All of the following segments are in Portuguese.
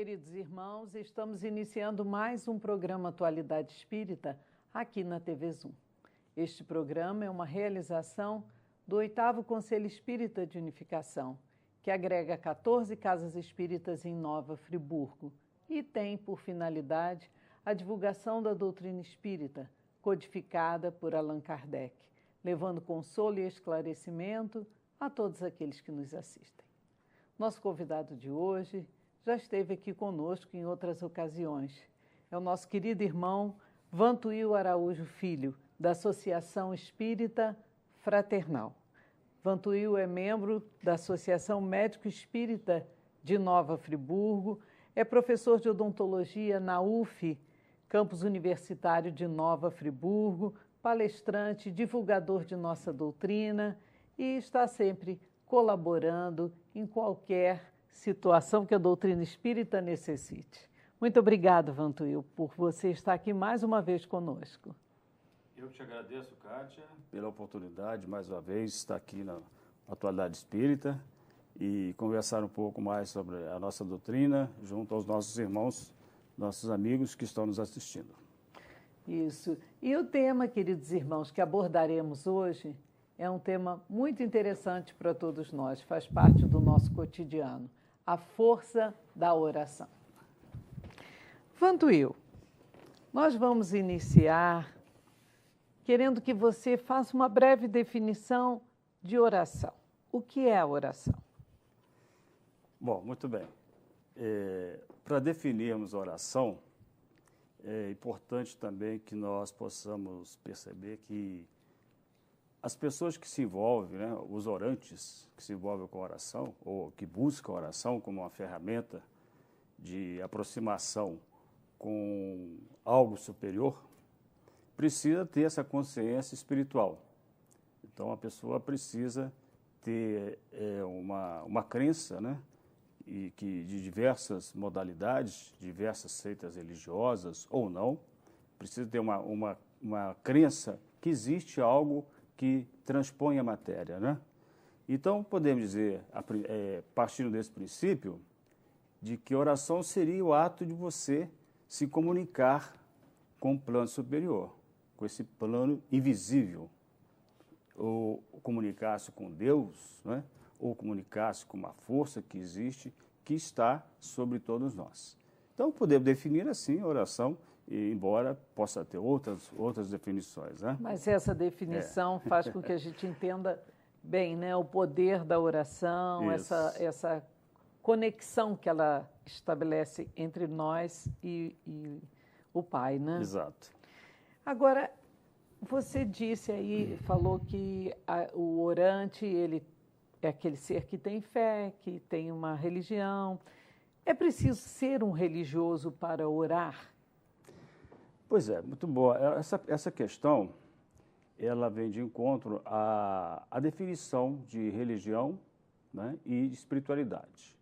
queridos irmãos, estamos iniciando mais um programa Atualidade Espírita aqui na TV Zoom. Este programa é uma realização do 8º Conselho Espírita de Unificação, que agrega 14 casas espíritas em Nova Friburgo e tem por finalidade a divulgação da doutrina espírita, codificada por Allan Kardec, levando consolo e esclarecimento a todos aqueles que nos assistem. Nosso convidado de hoje já esteve aqui conosco em outras ocasiões. É o nosso querido irmão Vantuil Araújo Filho, da Associação Espírita Fraternal. Vantuil é membro da Associação Médico Espírita de Nova Friburgo, é professor de odontologia na UF, campus universitário de Nova Friburgo, palestrante, divulgador de nossa doutrina e está sempre colaborando em qualquer situação que a doutrina espírita necessite. Muito obrigado, Vantuil, por você estar aqui mais uma vez conosco. Eu que te agradeço, Kátia, pela oportunidade, mais uma vez, estar aqui na Atualidade Espírita e conversar um pouco mais sobre a nossa doutrina junto aos nossos irmãos, nossos amigos que estão nos assistindo. Isso. E o tema, queridos irmãos, que abordaremos hoje é um tema muito interessante para todos nós, faz parte do nosso cotidiano, a força da oração. Vantuil, nós vamos iniciar querendo que você faça uma breve definição de oração. O que é a oração? Bom, muito bem. Para definirmos a oração, é importante também que nós possamos perceber que as pessoas que se envolvem, né, os orantes que se envolvem com a oração, ou que buscam a oração como uma ferramenta de aproximação com algo superior, precisa ter essa consciência espiritual. Então, a pessoa precisa ter uma crença, né, e que de diversas modalidades, diversas seitas religiosas ou não, precisa ter uma crença que existe algo que transpõe a matéria, né? Então, podemos dizer, partindo desse princípio, de que oração seria o ato de você se comunicar com o plano superior, com esse plano invisível, ou comunicar-se com Deus, né? Ou comunicar-se com uma força que existe, que está sobre todos nós. Então, podemos definir assim a oração, embora possa ter outras definições, né? Mas essa definição faz com que a gente entenda bem, né, o poder da oração, essa conexão que ela estabelece entre nós e o Pai, né? Exato. Agora, você disse aí, falou que o orante, ele é aquele ser que tem fé, que tem uma religião. É preciso ser um religioso para orar? Pois é, muito boa. Essa questão, ela vem de encontro à definição de religião, né, e de espiritualidade.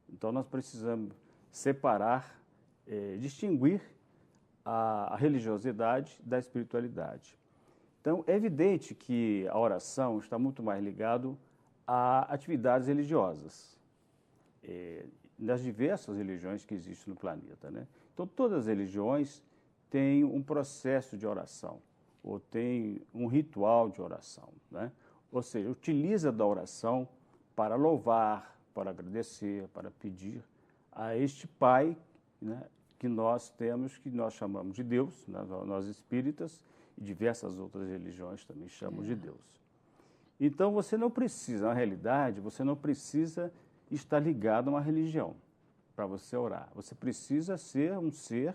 Então, nós precisamos separar, distinguir a religiosidade da espiritualidade. Então, é evidente que a oração está muito mais ligado a atividades religiosas, das diversas religiões que existem no planeta, né? Então, todas as religiões têm um processo de oração, ou tem um ritual de oração, né? Ou seja, utiliza da oração para louvar, para agradecer, para pedir a este Pai, né, que nós temos, que nós chamamos de Deus, né, nós espíritas, e diversas outras religiões também chamam de Deus. Então, você não precisa, na realidade, você não precisa estar ligado a uma religião para você orar. Você precisa ser um ser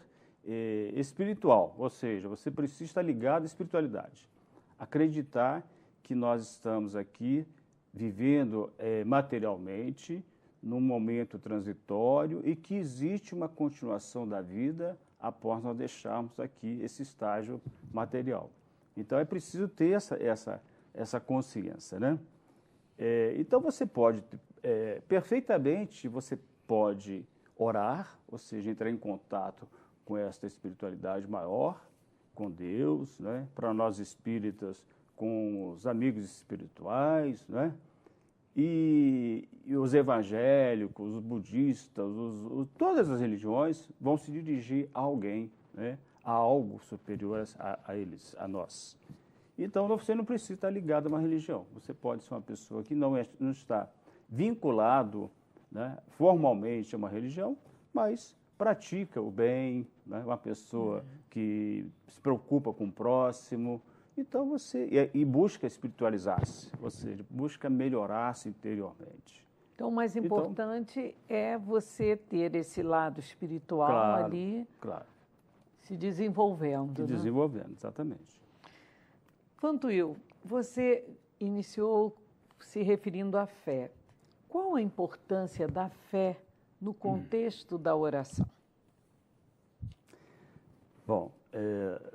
espiritual, ou seja, você precisa estar ligado à espiritualidade. Acreditar que nós estamos aqui vivendo materialmente num momento transitório e que existe uma continuação da vida após nós deixarmos aqui esse estágio material. Então, é preciso ter essa consciência, né? Então, você pode, perfeitamente, você pode orar, ou seja, entrar em contato com esta espiritualidade maior, com Deus, né? Para nós espíritas, com os amigos espirituais, né? E os evangélicos, os budistas, todas as religiões vão se dirigir a alguém, né? A algo superior a eles, a nós. Então, você não precisa estar ligado a uma religião. Você pode ser uma pessoa que não está vinculado, né, formalmente a uma religião, mas pratica o bem, né? Uma pessoa que se preocupa com o próximo. Então e busca espiritualizar-se, ou seja, busca melhorar-se interiormente. Então, o mais importante é você ter esse lado espiritual ali, se desenvolvendo. Se desenvolvendo, exatamente. Vantuil, você iniciou se referindo à fé. Qual a importância da fé no contexto da oração? Bom,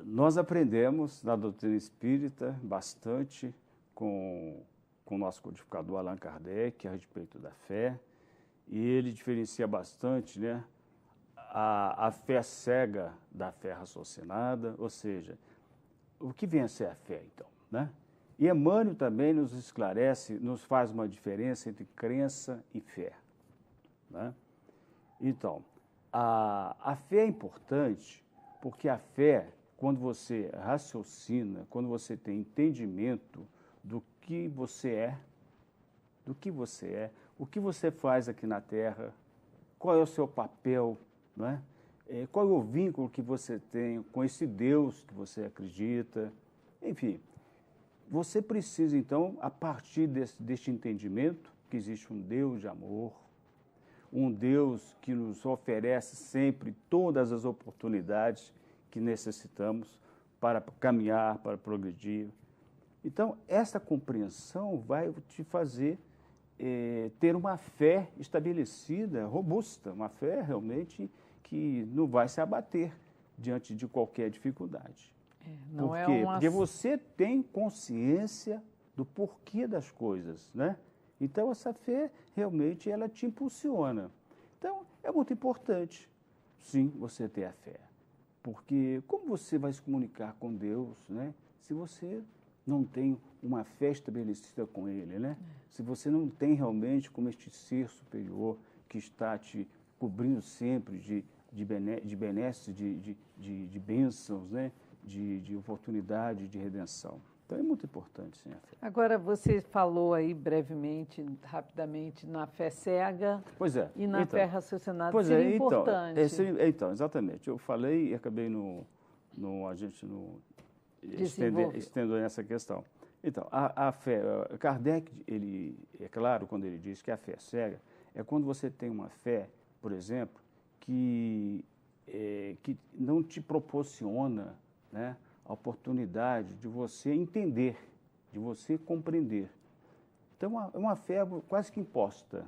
nós aprendemos na doutrina espírita bastante com o nosso codificador Allan Kardec a respeito da fé, e ele diferencia bastante, né, a fé cega da fé raciocinada, ou seja, o que vem a ser a fé, então, né? E Emmanuel também nos esclarece, nos faz uma diferença entre crença e fé, né? Então, a fé é importante porque a fé, quando você raciocina, quando você tem entendimento do que você é, o que você faz aqui na Terra, qual é o seu papel, não é? Qual é o vínculo que você tem com esse Deus que você acredita, enfim. Você precisa, então, a partir deste entendimento, que existe um Deus de amor, um Deus que nos oferece sempre todas as oportunidades que necessitamos para caminhar, para progredir. Então, essa compreensão vai te fazer ter uma fé estabelecida, robusta, uma fé realmente que não vai se abater diante de qualquer dificuldade. Não Por é quê? Porque você tem consciência do porquê das coisas, né? Então, essa fé, realmente, ela te impulsiona. Então, é muito importante, sim, você ter a fé. Porque como você vai se comunicar com Deus, né? Se você não tem uma fé estabelecida com Ele, né? Se você não tem realmente como este ser superior que está te cobrindo sempre de benesses, de bênçãos, né? De oportunidade, de redenção. Então, é muito importante, sim, a fé. Agora, você falou aí brevemente, rapidamente, na fé cega e na fé raciocinada. Pois seria importante. Então, exatamente. Eu falei e acabei estendendo essa questão. Então, a fé, Kardec, é claro, quando ele diz que a fé cega, é quando você tem uma fé, por exemplo, que não te proporciona, né, a oportunidade de você entender, de você compreender. Então, é uma fé quase que imposta,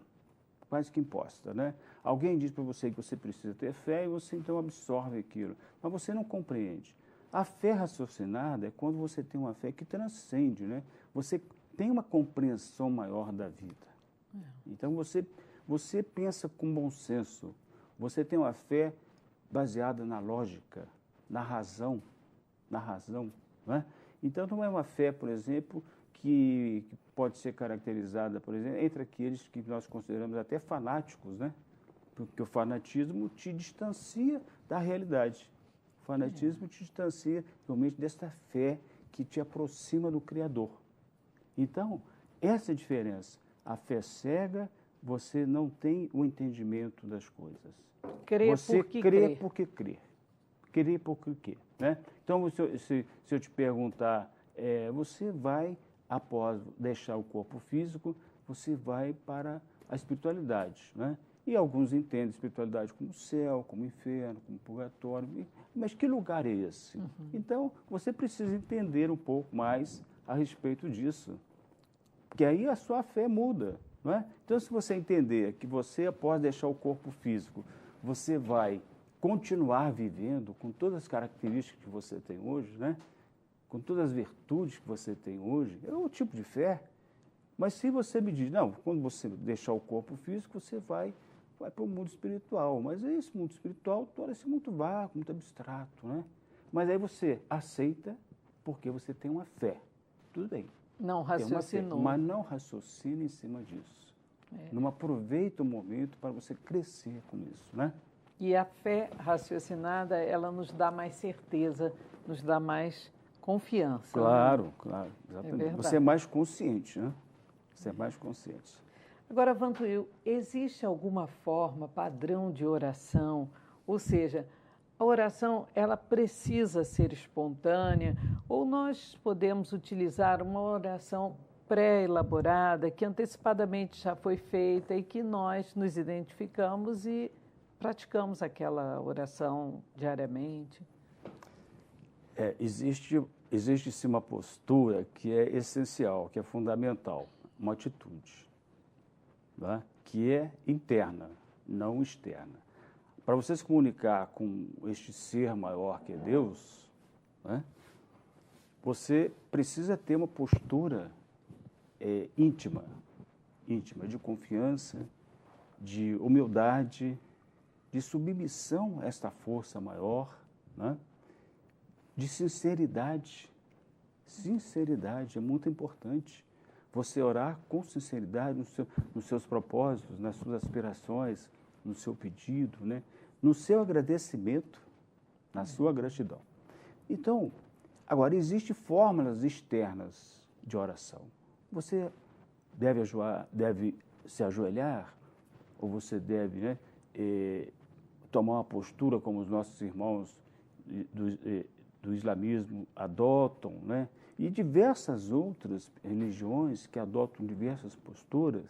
né? Alguém diz para você que você precisa ter fé e você então absorve aquilo, mas você não compreende. A fé raciocinada é quando você tem uma fé que transcende, né? Você tem uma compreensão maior da vida. Então, você pensa com bom senso, você tem uma fé baseada na lógica, na razão, não é? Então, não é uma fé, por exemplo, que pode ser caracterizada, por exemplo, entre aqueles que nós consideramos até fanáticos, né? Porque o fanatismo te distancia da realidade. O fanatismo te distancia realmente desta fé que te aproxima do Criador. Então, essa é a diferença. A fé cega, você não tem o entendimento das coisas. Você crê porque crê. Crer porque quê, né? Então, se eu te perguntar, você vai, após deixar o corpo físico, você vai para a espiritualidade, né? E alguns entendem a espiritualidade como céu, como inferno, como purgatório, mas que lugar é esse? Então, você precisa entender um pouco mais a respeito disso, porque aí a sua fé muda, não é? Então, se você entender que você, após deixar o corpo físico, você vai continuar vivendo com todas as características que você tem hoje, né? Com todas as virtudes que você tem hoje, é um tipo de fé. Mas se você me diz, não, quando você deixar o corpo físico, você vai para o mundo espiritual. Mas esse mundo espiritual torna-se muito vago, muito abstrato, né? Mas aí você aceita porque você tem uma fé. Tudo bem, Não raciocinou. Mas não raciocina em cima disso. Não aproveita o momento para você crescer com isso, né? E a fé raciocinada, ela nos dá mais certeza, nos dá mais confiança. Claro, né? claro, exatamente. verdade. Você é mais consciente, né? Você é mais consciente. Agora, Vantuil, existe alguma forma, padrão de oração? Ou seja, a oração, ela precisa ser espontânea ou nós podemos utilizar uma oração pré-elaborada, que antecipadamente já foi feita e que nós nos identificamos e praticamos aquela oração diariamente? Existe sim uma postura que é essencial, que é fundamental, uma atitude, né? Que é interna, não externa. Para você se comunicar com este ser maior que é Deus, né? Você precisa ter uma postura íntima, de confiança, de humildade, de submissão a esta força maior, né? De sinceridade. Sinceridade é muito importante. Você orar com sinceridade nos seus propósitos, nas suas aspirações, no seu pedido, né? No seu agradecimento, na sua gratidão. Então, agora, existem fórmulas externas de oração. Você deve se ajoelhar, ou você deve, né, tomar uma postura como os nossos irmãos do islamismo adotam, né? E diversas outras religiões que adotam diversas posturas.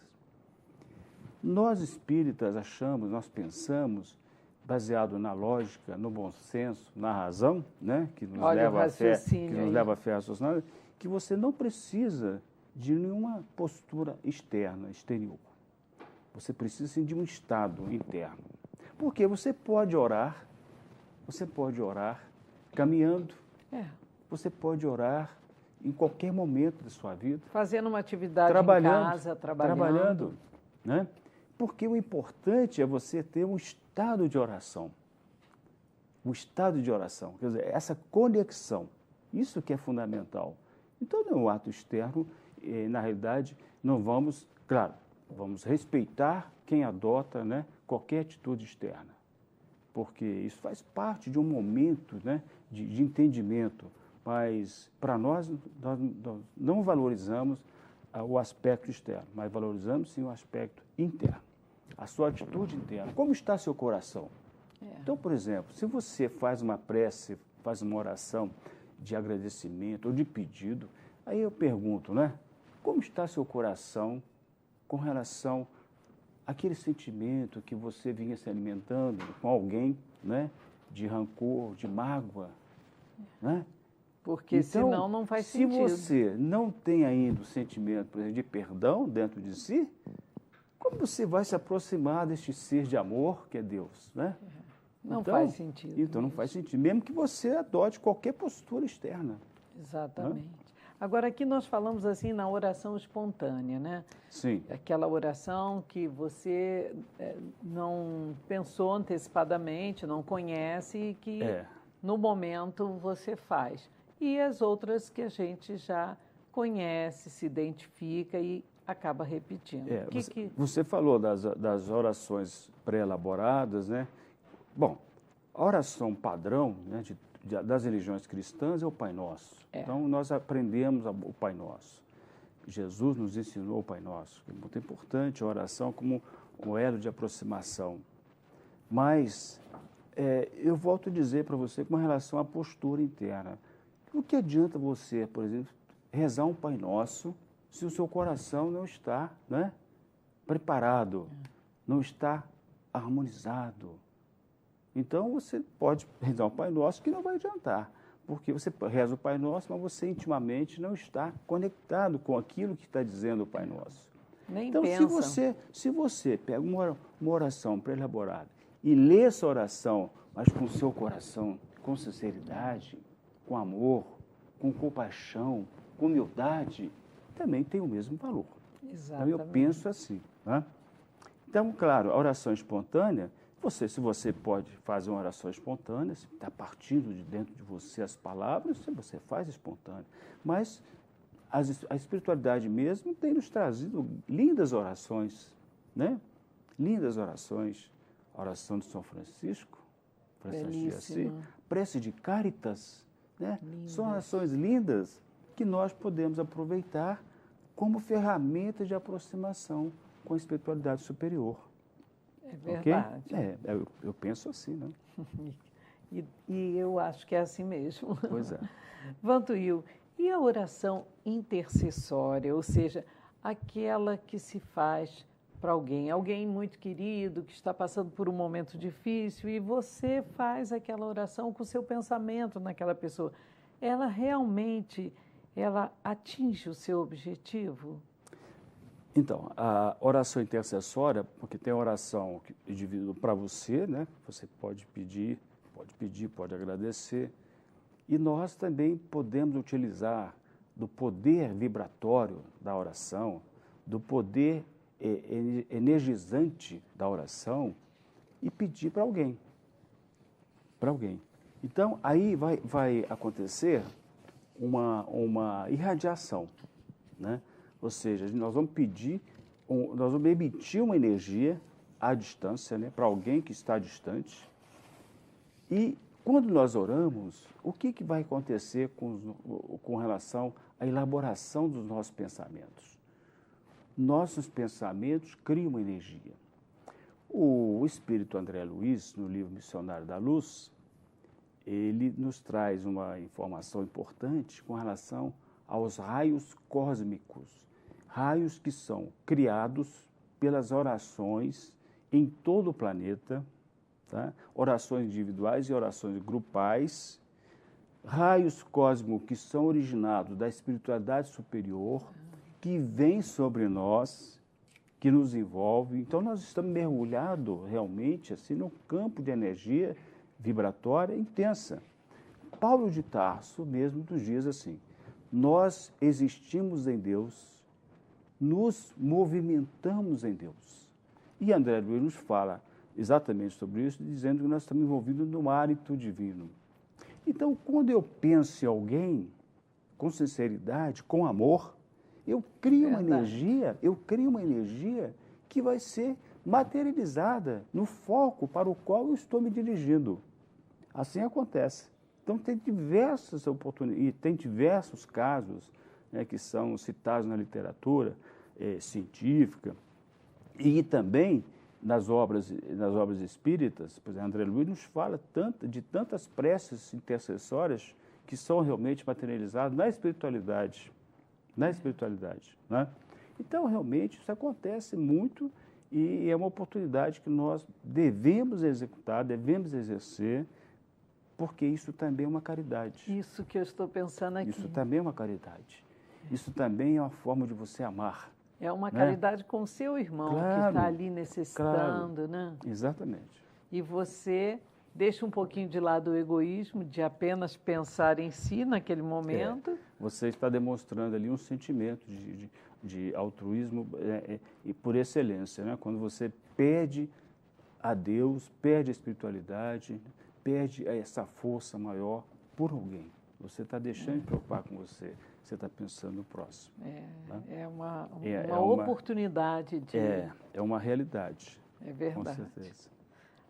Nós espíritas achamos, nós pensamos, baseado na lógica, no bom senso, na razão, né? Que nos leva à fé raciocinada, que você não precisa de nenhuma postura externa, exterior. Você precisa sim, de um estado interno. Porque você pode orar caminhando, você pode orar em qualquer momento da sua vida. Fazendo uma atividade em casa, trabalhando, né? Porque o importante é você ter um estado de oração. Um estado de oração, quer dizer, essa conexão, isso que é fundamental. Então, no ato externo, na realidade, não vamos, claro, vamos respeitar quem adota, né, qualquer atitude externa. Porque isso faz parte de um momento, né, de entendimento, mas para nós não valorizamos o aspecto externo, mas valorizamos sim o aspecto interno, a sua atitude interna. Como está seu coração? Então, por exemplo, se você faz uma prece, faz uma oração de agradecimento ou de pedido, aí eu pergunto, né, como está seu coração com relação àquele sentimento que você vinha se alimentando com alguém, né, de rancor, de mágoa, né? Porque então, senão não faz sentido. Se você não tem ainda o sentimento, por exemplo, de perdão dentro de si, como você vai se aproximar deste ser de amor que é Deus, né? Não faz sentido. Então, não faz sentido, mesmo que você adote qualquer postura externa. Exatamente. Né? Agora, aqui nós falamos assim na oração espontânea, né? Sim. Aquela oração que você não pensou antecipadamente, não conhece e que no momento você faz. E as outras que a gente já conhece, se identifica e acaba repetindo. Você falou das orações pré-elaboradas, né? Bom, a oração padrão, né, das religiões cristãs é o Pai Nosso. Então, nós aprendemos o Pai Nosso. Jesus nos ensinou o Pai Nosso. É muito importante a oração como um elo de aproximação. Mas, eu volto a dizer para você com relação à postura interna. O que adianta você, por exemplo, rezar um Pai Nosso se o seu coração não está, né, preparado, não está harmonizado? Então, você pode rezar o Pai Nosso que não vai adiantar, porque você reza o Pai Nosso, mas você intimamente não está conectado com aquilo que está dizendo o Pai Nosso. Nem então, pensa. se você pega uma oração pré-elaborada e lê essa oração, mas com o seu coração, com sinceridade, com amor, com compaixão, com humildade, também tem o mesmo valor. Exatamente. Então, eu penso assim. Né? Então, claro, a oração espontânea, se você pode fazer uma oração espontânea, está partindo de dentro de você as palavras, você faz espontânea. Mas a espiritualidade mesmo tem nos trazido lindas orações, né? Lindas orações. A oração de São Francisco, de Assis, prece de Cáritas, né? São orações lindas que nós podemos aproveitar como ferramenta de aproximação com a espiritualidade superior. É verdade. Okay? Eu penso assim, né? E eu acho que é assim mesmo. Pois é. Vantuil, e a oração intercessória, ou seja, aquela que se faz para alguém muito querido, que está passando por um momento difícil, e você faz aquela oração com o seu pensamento naquela pessoa. Ela realmente, ela atinge o seu objetivo? Então, a oração intercessória, porque tem a oração individual para você, né? Você pode pedir, pode agradecer. E nós também podemos utilizar do poder vibratório da oração, do poder energizante da oração e pedir para alguém. Para alguém. Então, aí vai acontecer uma irradiação, né? Ou seja, nós vamos nós vamos emitir uma energia à distância, né, para alguém que está distante. E quando nós oramos, o que vai acontecer com relação à elaboração dos nossos pensamentos? Nossos pensamentos criam uma energia. O espírito André Luiz, no livro Missionário da Luz, ele nos traz uma informação importante com relação aos raios cósmicos, raios que são criados pelas orações em todo o planeta, tá? Orações individuais e orações grupais, raios cósmicos que são originados da espiritualidade superior, que vem sobre nós, que nos envolve. Então, nós estamos mergulhados realmente assim, no campo de energia vibratória intensa. Paulo de Tarso mesmo nos diz assim: nós existimos em Deus, nos movimentamos em Deus. E André Luiz nos fala exatamente sobre isso, dizendo que nós estamos envolvidos no hálito divino. Então, quando eu penso em alguém, com sinceridade, com amor, eu crio uma energia que vai ser materializada no foco para o qual eu estou me dirigindo. Assim acontece. Então, tem diversas oportunidades, e tem diversos casos, né, que são citados na literatura científica e também nas obras espíritas. Por exemplo, André Luiz nos fala de tantas preces intercessórias que são realmente materializadas na espiritualidade. Né? Então, realmente, isso acontece muito e é uma oportunidade que nós devemos executar, devemos exercer, porque isso também é uma caridade. Isso que eu estou pensando aqui. Isso também é uma caridade. Isso também é uma forma de você amar. É uma caridade, né, com o seu irmão, claro, que está ali necessitando, claro, né? Exatamente. E você deixa um pouquinho de lado o egoísmo, de apenas pensar em si naquele momento. Você está demonstrando ali um sentimento de altruísmo e por excelência, né? Quando você pede a Deus, pede a espiritualidade, pede essa força maior por alguém. Você está deixando de preocupar com você. Você está pensando no próximo. É uma oportunidade de... É uma realidade. É verdade. Com certeza.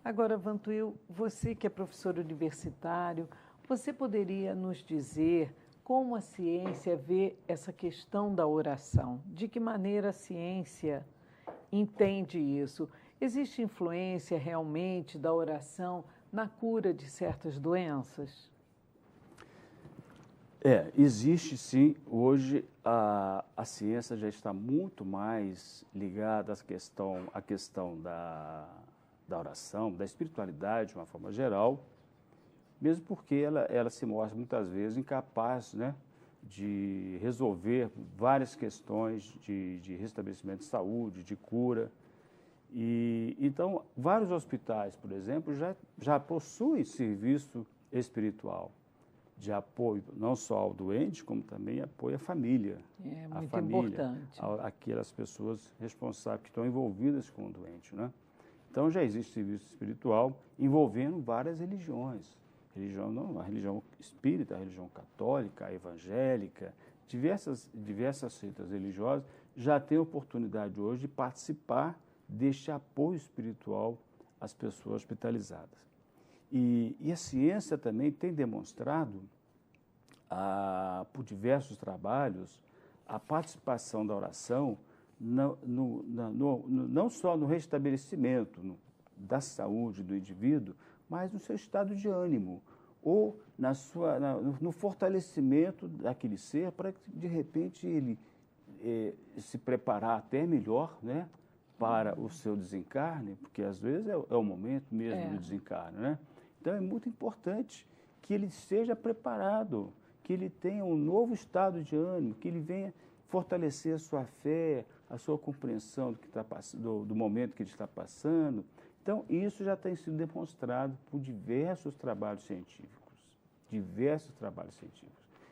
Agora, Vantuil, você que é professor universitário, você poderia nos dizer como a ciência vê essa questão da oração? De que maneira a ciência entende isso? Existe influência realmente da oração na cura de certas doenças? Existe sim. Hoje a ciência já está muito mais ligada à questão da oração, da espiritualidade de uma forma geral, mesmo porque ela se mostra muitas vezes incapaz, né, de resolver várias questões de restabelecimento de saúde, de cura. E então, vários hospitais, por exemplo, já possuem serviço espiritual de apoio não só ao doente, como também apoio à família. É muito importante. Aquelas pessoas responsáveis que estão envolvidas com o doente, né? Então, já existe serviço espiritual envolvendo várias religiões. A religião espírita, a religião católica, a evangélica, diversas seitas religiosas já têm a oportunidade hoje de participar deste apoio espiritual às pessoas hospitalizadas. E a ciência também tem demonstrado, por diversos trabalhos, a participação da oração não só no restabelecimento da saúde do indivíduo, mas no seu estado de ânimo, ou no fortalecimento daquele ser para que, de repente, ele se preparar até melhor, né, para o seu desencarne, porque às vezes é o momento mesmo do desencarne, né? Então é muito importante que ele seja preparado, que ele tenha um novo estado de ânimo, que ele venha fortalecer a sua fé, a sua compreensão do momento que ele está passando. Então, isso já tem sido demonstrado por diversos trabalhos científicos.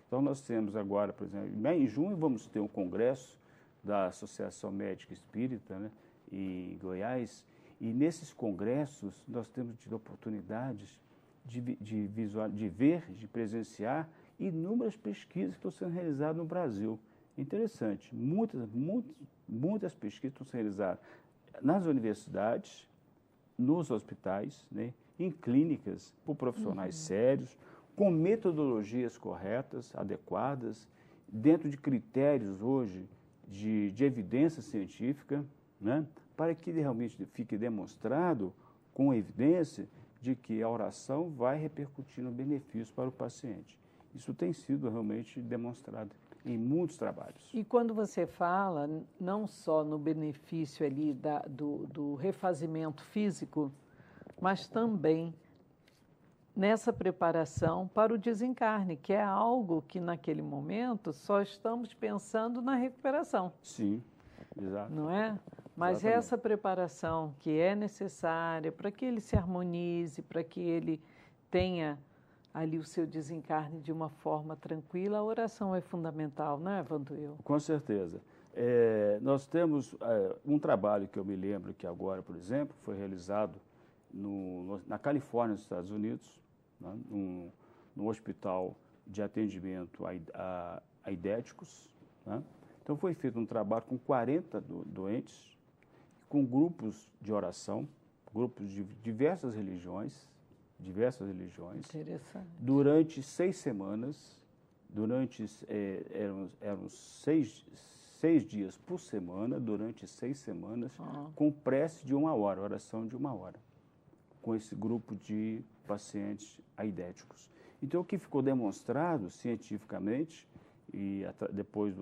Então, nós temos agora, por exemplo, em junho vamos ter um congresso da Associação Médica Espírita, né, em Goiás, e nesses congressos nós temos tido oportunidades de ver, de presenciar inúmeras pesquisas que estão sendo realizadas no Brasil. Interessante, muitas pesquisas estão sendo realizadas nas universidades, nos hospitais, né, em clínicas, por profissionais sérios, com metodologias corretas, adequadas, dentro de critérios hoje de evidência científica, né, para que realmente fique demonstrado com evidência de que a oração vai repercutir no benefício para o paciente. Isso tem sido realmente demonstrado em muitos trabalhos. E quando você fala, não só no benefício ali do refazimento físico, mas também nessa preparação para o desencarne, que é algo que naquele momento só estamos pensando na recuperação. Sim, exato. Não é? Mas Exatamente. Essa preparação que é necessária para que ele se harmonize, para que ele tenha ali o seu desencarne de uma forma tranquila, a oração é fundamental, não é, Vantuil? Com certeza. Nós temos um trabalho que eu me lembro que agora, por exemplo, foi realizado na Califórnia, nos Estados Unidos, né, num hospital de atendimento a aidéticos. Né? Então, foi feito um trabalho com 40 doentes, com grupos de oração, grupos de diversas religiões, Interessante. durante 6 semanas, eram 6 dias por semana, durante 6 semanas, com prece de 1 hora, oração de 1 hora, com esse grupo de pacientes aidéticos. Então, o que ficou demonstrado cientificamente, e depois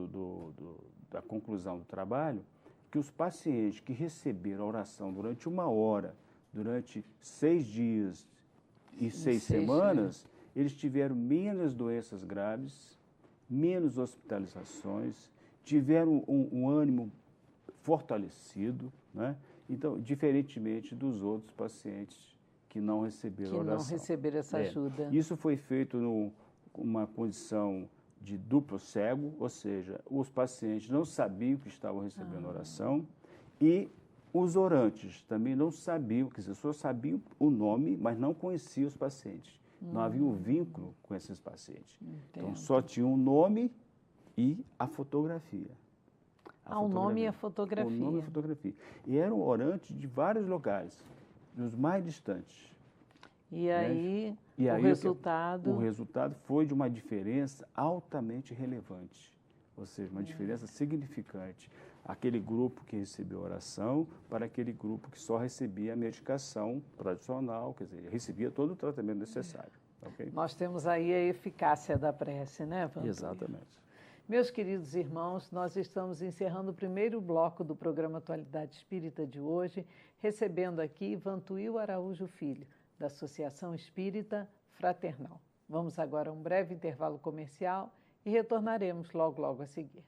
da conclusão do trabalho, que os pacientes que receberam a oração durante 1 hora, durante 6 dias e 6 semanas, eles tiveram menos doenças graves, menos hospitalizações, tiveram um ânimo fortalecido, né? Então, diferentemente dos outros pacientes que não receberam oração. Que não receberam essa ajuda. Isso foi feito numa condição de duplo cego, ou seja, os pacientes não sabiam que estavam recebendo oração e os orantes também não sabiam, quer dizer, só sabiam o nome, mas não conheciam os pacientes. Não havia um vínculo com esses pacientes. Entendo. Então, só tinha o nome e a fotografia. O nome e a fotografia. O nome e a fotografia. E eram orantes de vários lugares, dos mais distantes. E aí, o resultado? O resultado foi de uma diferença altamente relevante, ou seja, uma diferença significante. Aquele grupo que recebeu oração para aquele grupo que só recebia a medicação tradicional, quer dizer, recebia todo o tratamento necessário. Okay? Nós temos aí a eficácia da prece, né, Vantuil? Exatamente. Meus queridos irmãos, nós estamos encerrando o primeiro bloco do programa Atualidade Espírita de hoje, recebendo aqui Vantuil Araújo Filho, da Associação Espírita Fraternal. Vamos agora a um breve intervalo comercial e retornaremos logo a seguir.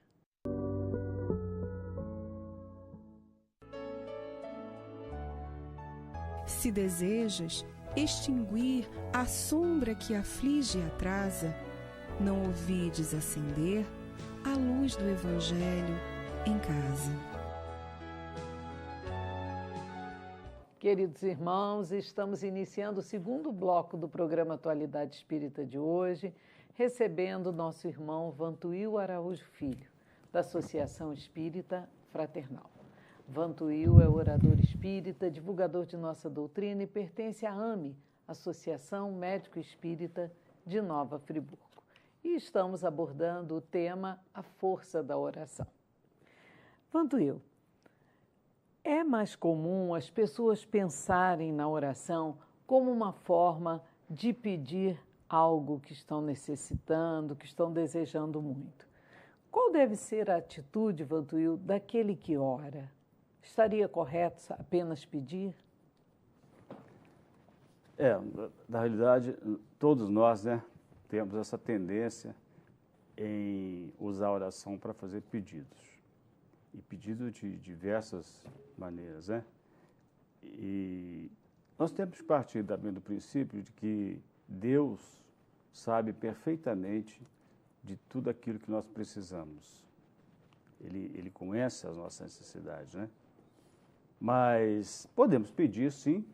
Se desejas extinguir a sombra que aflige e atrasa, não ouvides acender a luz do Evangelho em casa. Queridos irmãos, estamos iniciando o segundo bloco do programa Atualidade Espírita de hoje, recebendo nosso irmão Vantuil Araújo Filho, da Associação Espírita Fraternal. Vantuil é orador espírita, divulgador de nossa doutrina e pertence à AME, Associação Médico Espírita de Nova Friburgo. E estamos abordando o tema A Força da Oração. Vantuil, é mais comum as pessoas pensarem na oração como uma forma de pedir algo que estão necessitando, que estão desejando muito. Qual deve ser a atitude, Vantuil, daquele que ora? Estaria correto apenas pedir? Na realidade, todos nós, temos essa tendência em usar a oração para fazer pedidos. E pedidos de diversas maneiras, E nós temos que partir também do princípio de que Deus sabe perfeitamente de tudo aquilo que nós precisamos. Ele conhece as nossas necessidades, Mas podemos pedir, sim,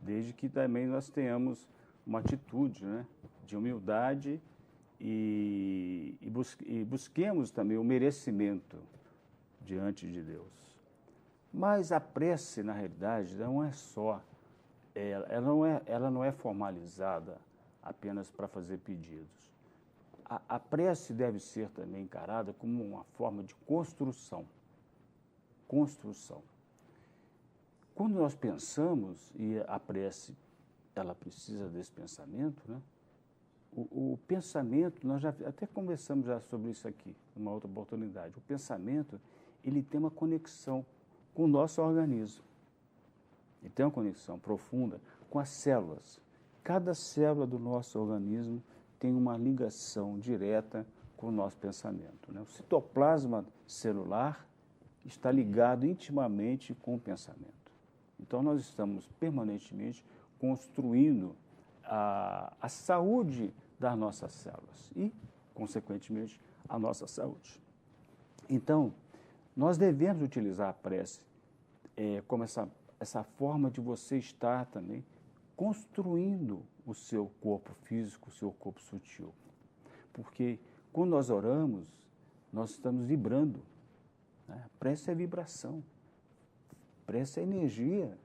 desde que também nós tenhamos uma atitude, de humildade e busquemos também o merecimento diante de Deus. Mas a prece, na realidade, não é só, ela não é formalizada apenas para fazer pedidos. A prece deve ser também encarada como uma forma de construção. Construção. Quando nós pensamos, e a prece, ela precisa desse pensamento, o pensamento, nós já até conversamos já sobre isso aqui, numa outra oportunidade. O pensamento, ele tem uma conexão com o nosso organismo. Ele tem uma conexão profunda com as células. Cada célula do nosso organismo tem uma ligação direta com o nosso pensamento. O citoplasma celular está ligado intimamente com o pensamento. Então, nós estamos permanentemente construindo a saúde das nossas células e, consequentemente, a nossa saúde. Então, nós devemos utilizar a prece como essa forma de você estar também construindo o seu corpo físico, o seu corpo sutil. Porque quando nós oramos, nós estamos vibrando. A prece é vibração. A prece é energia.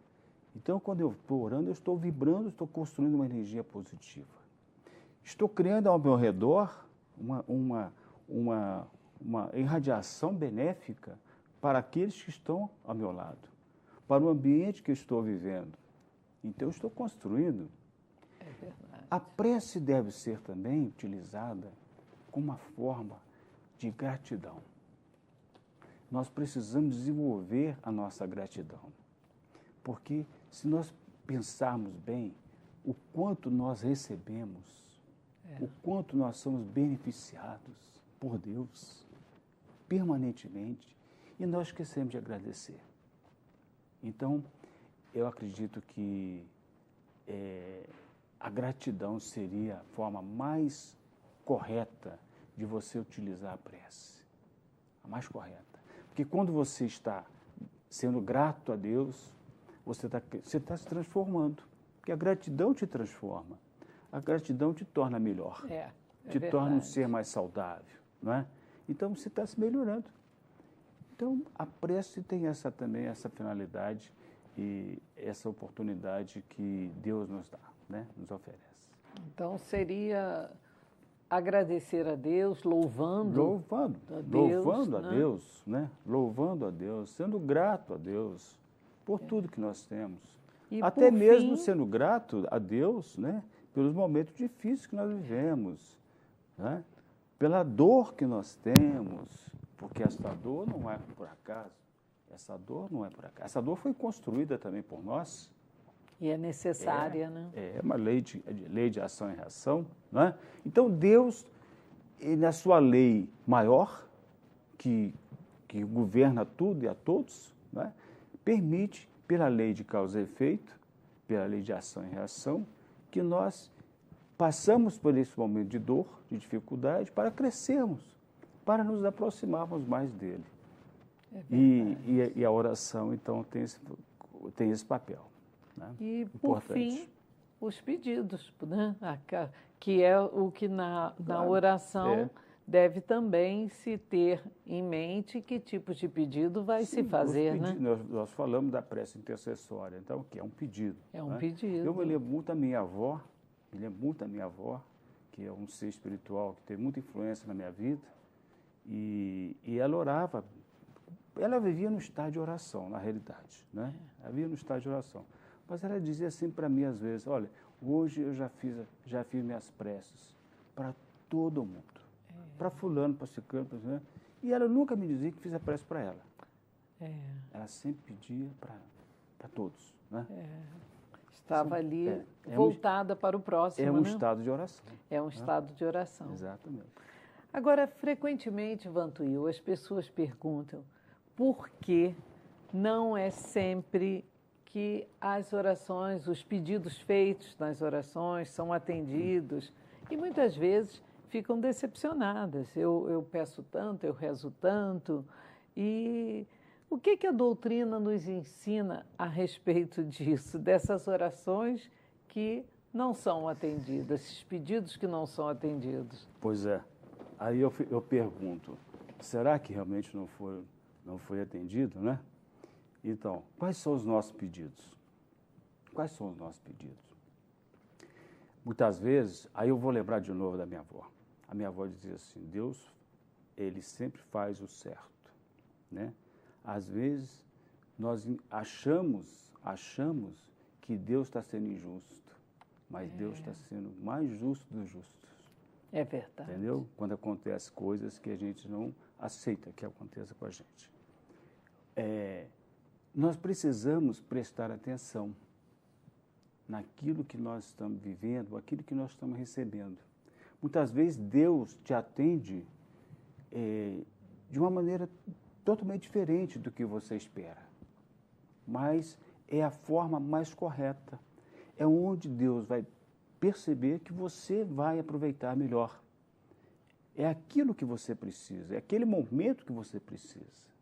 Então, quando eu estou orando, eu estou vibrando, estou construindo uma energia positiva. Estou criando ao meu redor uma irradiação benéfica para aqueles que estão ao meu lado, para o ambiente que eu estou vivendo. Então, eu estou construindo. É verdade. A prece deve ser também utilizada como uma forma de gratidão. Nós precisamos desenvolver a nossa gratidão. Porque se nós pensarmos bem o quanto nós recebemos, o quanto nós somos beneficiados por Deus permanentemente, e nós esquecemos de agradecer. Então, eu acredito que a gratidão seria a forma mais correta de você utilizar a prece. A mais correta. Porque quando você está sendo grato a Deus, você está se transformando. Porque a gratidão te transforma. A gratidão te torna melhor. Te torna um ser mais saudável. Então, você está se melhorando. Então, a prece tem também essa finalidade e essa oportunidade que Deus nos dá, nos oferece. Então, seria agradecer a Deus, louvando a Deus, sendo grato a Deus por tudo que nós temos. E até mesmo sendo grato a Deus, pelos momentos difíceis que nós vivemos, pela dor que nós temos, porque essa dor não é por acaso. Essa dor não é por acaso. Essa dor foi construída também por nós. E é necessária, É uma lei de ação e reação. Então, Deus, na sua lei maior, que governa tudo e a todos, permite, pela lei de causa e efeito, pela lei de ação e reação, que nós passamos por esse momento de dor, de dificuldade, para crescermos, para nos aproximarmos mais dele. E a oração, então, tem esse papel. E, importante. por fim, os pedidos, né? Que é o que na oração deve também se ter em mente que tipo de pedido vai se fazer, né? Nós falamos da prece intercessória, então o que é um pedido? É um pedido. Eu me lembro muito da minha avó, que é um ser espiritual que teve muita influência na minha vida, e ela orava, ela vivia no estado de oração, na realidade, né? Ela vivia no estado de oração. Mas ela dizia assim para mim às vezes, olha, hoje eu já fiz minhas preces para todo mundo. Para fulano, para ciclano, para... E ela nunca me dizia que fiz a prece para ela. Ela sempre pedia para todos, né? Estava ali voltada para o próximo, É um né? estado de oração. É um estado de oração. Exatamente. Agora, frequentemente, Vantuil, as pessoas perguntam por que não é sempre que as orações, os pedidos feitos nas orações são atendidos e muitas vezes ficam decepcionadas. Eu peço tanto, eu rezo tanto. E o que a doutrina nos ensina a respeito disso, dessas orações que não são atendidas, esses pedidos que não são atendidos? Pois é. Aí eu pergunto, será que realmente não foi atendido, né? Então, quais são os nossos pedidos? Quais são os nossos pedidos? Muitas vezes, aí eu vou lembrar de novo da minha avó. A minha avó dizia assim, Deus, ele sempre faz o certo, né? Às vezes, nós achamos que Deus está sendo injusto, mas Deus está sendo mais justo dos justos. É verdade. Entendeu? Quando acontecem coisas que a gente não aceita que aconteça com a gente. Nós precisamos prestar atenção naquilo que nós estamos vivendo, aquilo que nós estamos recebendo. Muitas vezes Deus te atende de uma maneira totalmente diferente do que você espera. Mas é a forma mais correta. É onde Deus vai perceber que você vai aproveitar melhor. É aquilo que você precisa, é aquele momento que você precisa.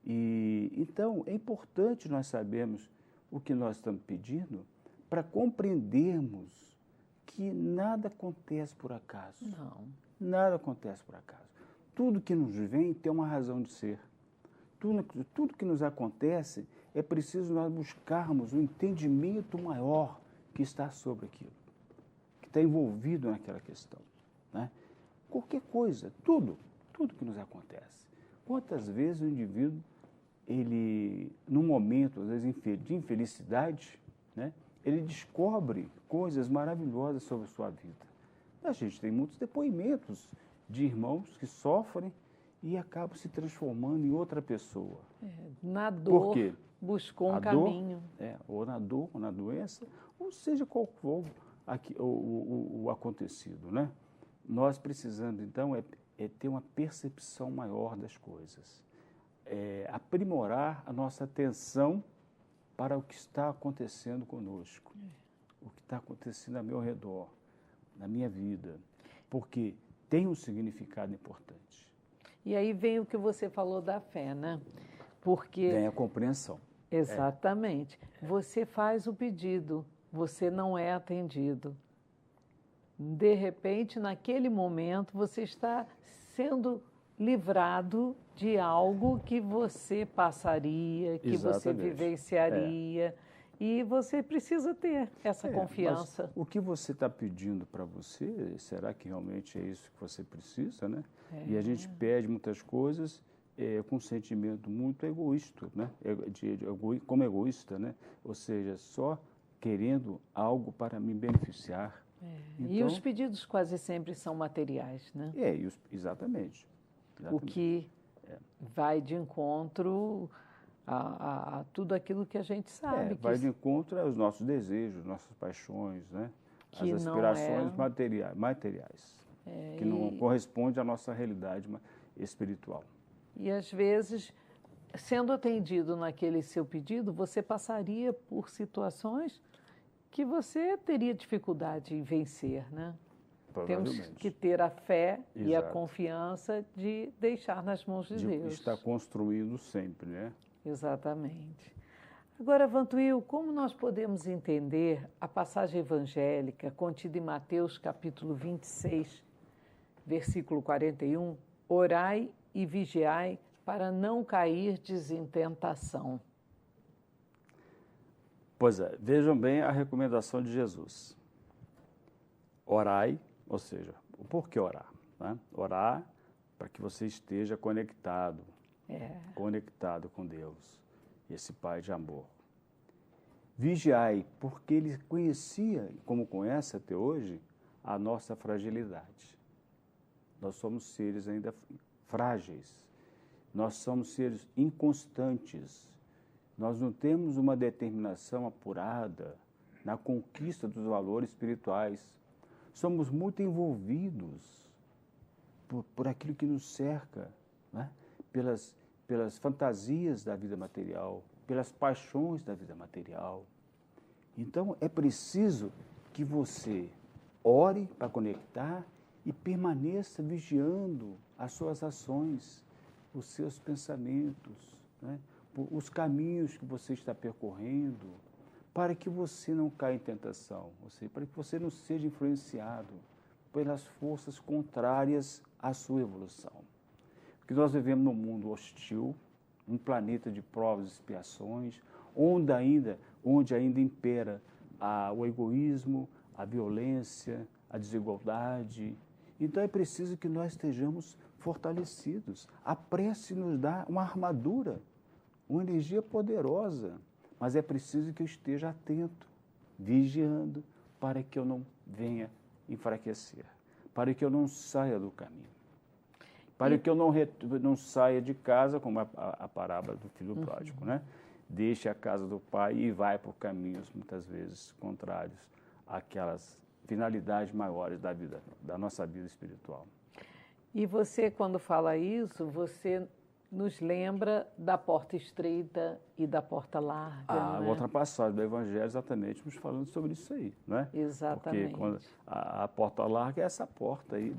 E então é importante nós sabermos o que nós estamos pedindo para compreendermos que nada acontece por acaso. Não. Nada acontece por acaso. Tudo que nos vem tem uma razão de ser. Tudo que nos acontece é preciso nós buscarmos um entendimento maior que está sobre aquilo, que está envolvido naquela questão, né? Qualquer coisa, tudo que nos acontece. Quantas vezes o indivíduo, ele, num momento, às vezes, de infelicidade, né, ele descobre coisas maravilhosas sobre a sua vida. A gente tem muitos depoimentos de irmãos que sofrem e acabam se transformando em outra pessoa. Na dor, por quê? Buscou um caminho. Ou na dor, ou na doença, ou seja qual for o acontecido, né? Nós precisamos, então, ter uma percepção maior das coisas, aprimorar a nossa atenção para o que está acontecendo conosco, o que está acontecendo ao meu redor, na minha vida, porque tem um significado importante. E aí vem o que você falou da fé, né? Porque... Vem a compreensão. Exatamente. Você faz o pedido, você não é atendido. De repente, naquele momento, você está sendo livrado de algo que você passaria, que você vivenciaria. E você precisa ter essa confiança. Mas o que você está pedindo para você, será que realmente é isso que você precisa, né? E a gente pede muitas coisas com um sentimento muito egoísta, né? Como egoísta, né? Ou seja, só querendo algo para me beneficiar. Então, e os pedidos quase sempre são materiais, né? Exatamente. O que vai de encontro a tudo aquilo que a gente sabe. Vai de encontro aos nossos desejos, nossas paixões, né? As aspirações materiais, que não correspondem à nossa realidade espiritual. E, às vezes, sendo atendido naquele seu pedido, você passaria por situações que você teria dificuldade em vencer, né? Temos que ter a fé e a confiança de deixar nas mãos de Deus. Está construindo sempre, né? Exatamente. Agora, Vantuil, como nós podemos entender a passagem evangélica contida em Mateus capítulo 26, versículo 41, orai e vigiai para não cairdes em tentação? Pois é, vejam bem a recomendação de Jesus. Orai, ou seja, por que orar? Né? Orar para que você esteja conectado com Deus, esse Pai de amor. Vigiai, porque Ele conhecia, como conhece até hoje, a nossa fragilidade. Nós somos seres ainda frágeis, nós somos seres inconstantes, nós não temos uma determinação apurada na conquista dos valores espirituais. Somos muito envolvidos por aquilo que nos cerca, né? pelas fantasias da vida material, pelas paixões da vida material. Então, é preciso que você ore para conectar e permaneça vigiando as suas ações, os seus pensamentos, né? Os caminhos que você está percorrendo, para que você não caia em tentação, ou seja, para que você não seja influenciado pelas forças contrárias à sua evolução. Porque nós vivemos num mundo hostil, um planeta de provas e expiações, onde ainda impera o egoísmo, a violência, a desigualdade. Então é preciso que nós estejamos fortalecidos. A prece nos dá uma armadura, uma energia poderosa, mas é preciso que eu esteja atento, vigiando, para que eu não venha enfraquecer, para que eu não saia do caminho, para que eu não saia de casa, como a parábola do filho pródigo, né? Deixe a casa do pai e vai por caminhos, muitas vezes, contrários àquelas finalidades maiores da nossa vida espiritual. E você, quando fala isso, você nos lembra da porta estreita e da porta larga. Né? Outra passagem do Evangelho, exatamente, nos falando sobre isso aí, né? Exatamente. Porque a porta larga é essa porta aí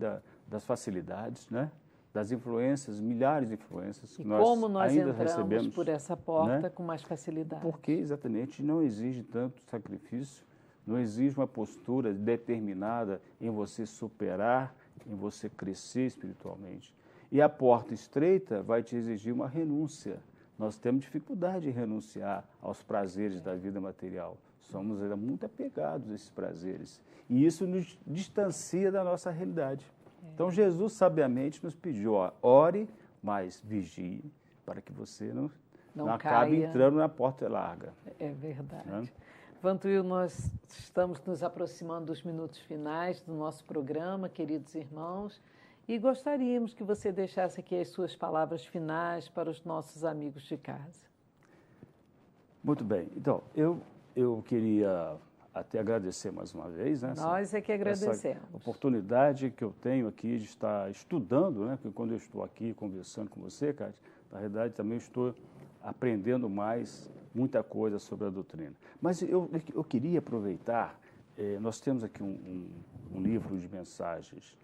das facilidades, né? Das influências, milhares de influências que nós como nós ainda entramos recebemos por essa porta, né? com mais facilidade. Porque, exatamente, não exige tanto sacrifício, não exige uma postura determinada em você superar, em você crescer espiritualmente. E a porta estreita vai te exigir uma renúncia. Nós temos dificuldade em renunciar aos prazeres da vida material. Somos ainda muito apegados a esses prazeres. E isso nos distancia da nossa realidade. Então, Jesus sabiamente nos pediu, ore, mas vigie, para que você não acabe entrando na porta larga. É verdade. Né? Vantuil, nós estamos nos aproximando dos minutos finais do nosso programa, queridos irmãos, e gostaríamos que você deixasse aqui as suas palavras finais para os nossos amigos de casa. Muito bem. Então, eu queria até agradecer mais uma vez, né? Nós é que agradecemos. Essa oportunidade que eu tenho aqui de estar estudando, né? Porque quando eu estou aqui conversando com você, Cátia, na realidade também estou aprendendo mais muita coisa sobre a doutrina. Mas eu queria aproveitar, nós temos aqui um livro de mensagens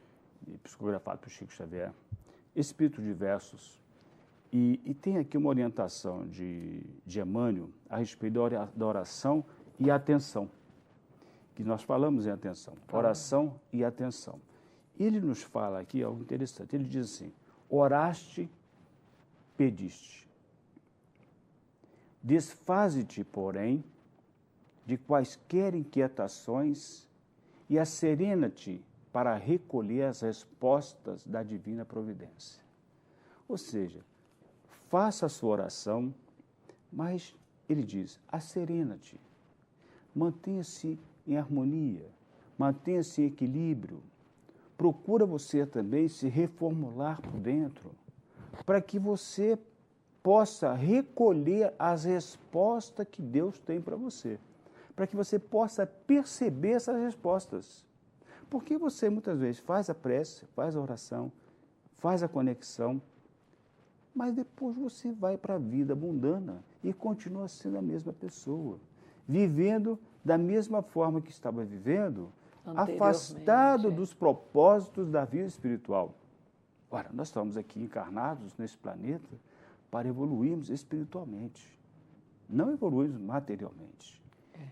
psicografado por Chico Xavier, Espírito de Versos, e tem aqui uma orientação de Emmanuel a respeito da oração e atenção, que nós falamos em atenção, oração e atenção. Ele nos fala aqui algo interessante, ele diz assim, oraste, pediste. Desfaze-te, porém, de quaisquer inquietações e asserena-te para recolher as respostas da divina providência. Ou seja, faça a sua oração, mas ele diz, asserena-te, mantenha-se em harmonia, mantenha-se em equilíbrio, procura você também se reformular por dentro, para que você possa recolher as respostas que Deus tem para você, para que você possa perceber essas respostas. Porque você muitas vezes faz a prece, faz a oração, faz a conexão, mas depois você vai para a vida mundana e continua sendo a mesma pessoa, vivendo da mesma forma que estava vivendo, afastado dos propósitos da vida espiritual. Ora, nós estamos aqui encarnados nesse planeta para evoluirmos espiritualmente. não evoluímos materialmente.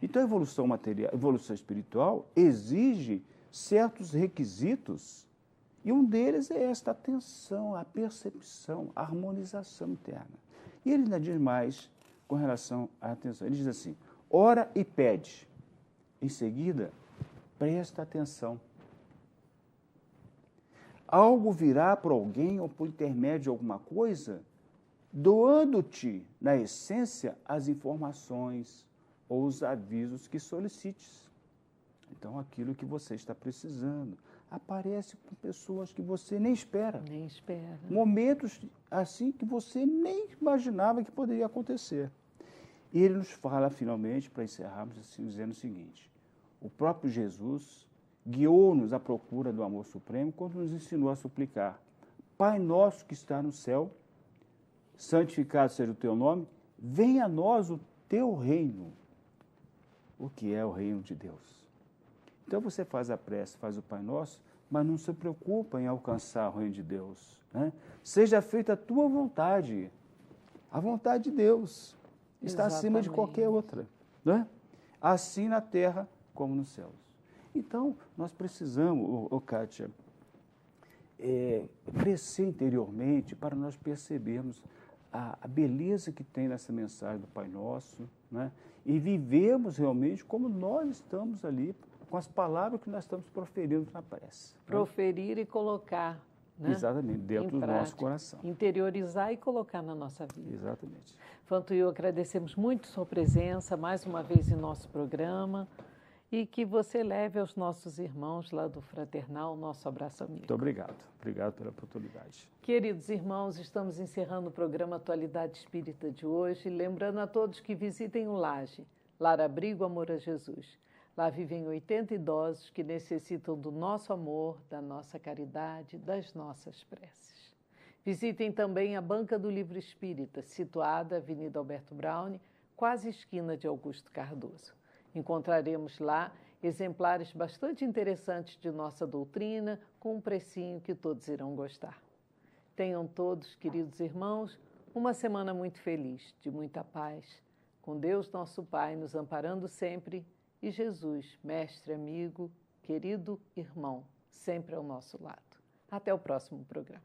Então, a evolução material, a evolução espiritual exige certos requisitos, e um deles é esta atenção, a percepção, a harmonização interna. E ele ainda diz mais com relação à atenção. Ele diz assim, ora e pede. Em seguida, presta atenção. Algo virá por alguém ou por intermédio de alguma coisa, doando-te, na essência, as informações ou os avisos que solicites. Então, aquilo que você está precisando aparece com pessoas que você nem espera. Nem espera. Momentos assim que você nem imaginava que poderia acontecer. E ele nos fala, finalmente, para encerrarmos, assim, dizendo o seguinte, o próprio Jesus guiou-nos à procura do amor supremo quando nos ensinou a suplicar, Pai nosso que está no céu, santificado seja o teu nome, venha a nós o teu reino. O que é o reino de Deus? Então você faz a prece, faz o Pai Nosso, mas não se preocupa em alcançar o reino de Deus, né? Seja feita a tua vontade. A vontade de Deus está acima de qualquer outra, né? Assim na terra como nos céus. Então, nós precisamos, Kátia, crescer interiormente para nós percebermos a beleza que tem nessa mensagem do Pai Nosso, né? E vivemos realmente como nós estamos ali, com as palavras que nós estamos proferindo na prece. Proferir, né? E colocar, né? Exatamente, dentro do nosso coração. Interiorizar e colocar na nossa vida. Exatamente. Fanto e eu agradecemos muito sua presença mais uma vez em nosso programa e que você leve aos nossos irmãos lá do Fraternal nosso abraço amigo. Muito obrigado. Obrigado pela oportunidade. Queridos irmãos, estamos encerrando o programa Atualidade Espírita de hoje, lembrando a todos que visitem o Laje, Lar Abrigo Amor a Jesus. Lá vivem 80 idosos que necessitam do nosso amor, da nossa caridade, das nossas preces. Visitem também a Banca do Livro Espírita, situada Avenida Alberto Braune, quase esquina de Augusto Cardoso. Encontraremos lá exemplares bastante interessantes de nossa doutrina, com um precinho que todos irão gostar. Tenham todos, queridos irmãos, uma semana muito feliz, de muita paz, com Deus nosso Pai nos amparando sempre e Jesus, mestre, amigo, querido irmão, sempre ao nosso lado. Até o próximo programa.